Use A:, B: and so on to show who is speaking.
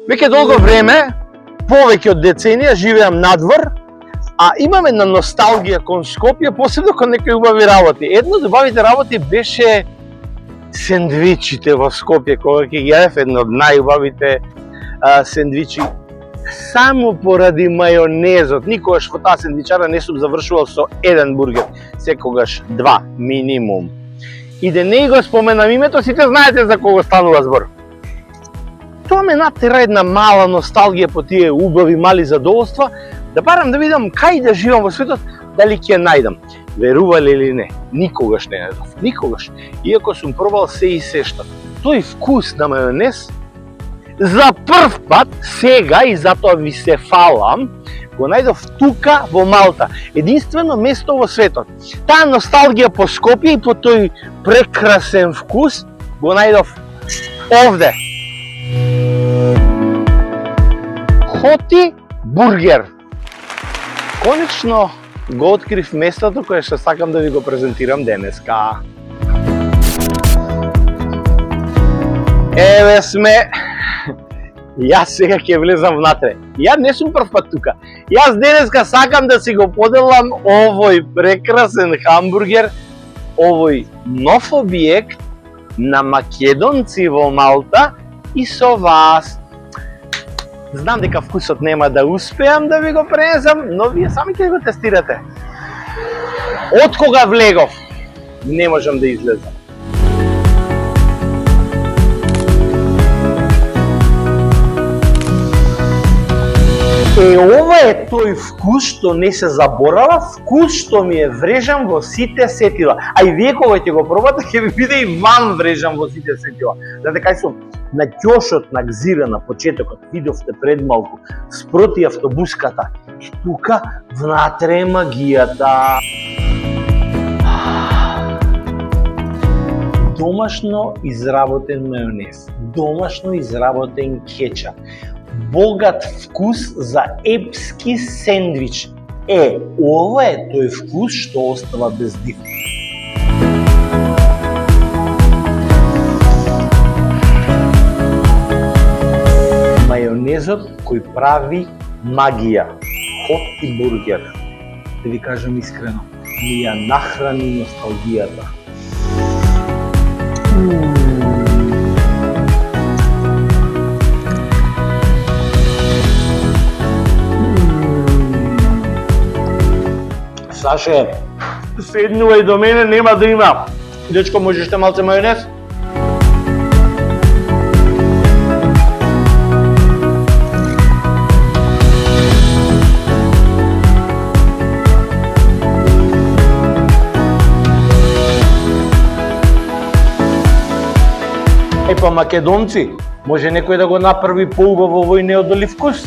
A: Веќе долго време, повеќе од деценија, живеам надвор, а имам една носталгија кон Скопје, посебно кон некои убави работи. Едно од убавите работи беше сендвичите во Скопје, кога ќе ги јадев едно од најубавите сендвичи. Само поради мајонезот, никогаш во таа сендвичара не сум завршувал со еден бургер, секогаш два минимум. И да не го споменам името, сите знаете за кого станува збор. Тоа ме натера една мала носталгија по тие убави мали задоволства, да барам да видам кај да живам во светот, дали ќе најдам. Верували или не, никогаш не најдов, никогаш. Иако сум пробал се и сешта. Тој вкус на мајонез, за прв пат, сега, и затоа ви се фалам, го најдов тука во Малта. Единствено место во светот. Таа носталгија по Скопје и по тој прекрасен вкус го најдов овде. Хоти бургер. Конечно го открив местото кое што сакам да ви го презентирам денеска. Еве сме. Јас сега ќе влезам внатре. Ја не сум прв пат тука. Јас денеска сакам да си го поделам овој прекрасен хамбургер, овој нов објект на македонци во Малта и со вас. Знам дека вкусот нема да успеам да ви го пренесам, но вие сами ќе го тестирате. Од кога влегов, не можам да излезам. Ова е тој вкус што не се заборава, вкус што ми е врежан во сите сетила. А и вие кога ќе го пробате, ќе ви биде и вам врежан во сите сетила. Знаете кај сум? На ќошот на Гзира на почетокот, видовте пред малку, спроти автобуската. И тука внатре е магијата. Домашно изработен мајонез, домашно изработен кетчап, богат вкус за епски сендвич. Ова е тој вкус што остава без див. Мајонезот кој прави магија. Хоти бургер. Да ви кажам искрено, ми ја нахрани носталгијата. Саше, седнува и до мене, нема да има. Дечко, можеш те малце мајонез? Па македонци, може некој да го направи поубаво овој неодолив вкус?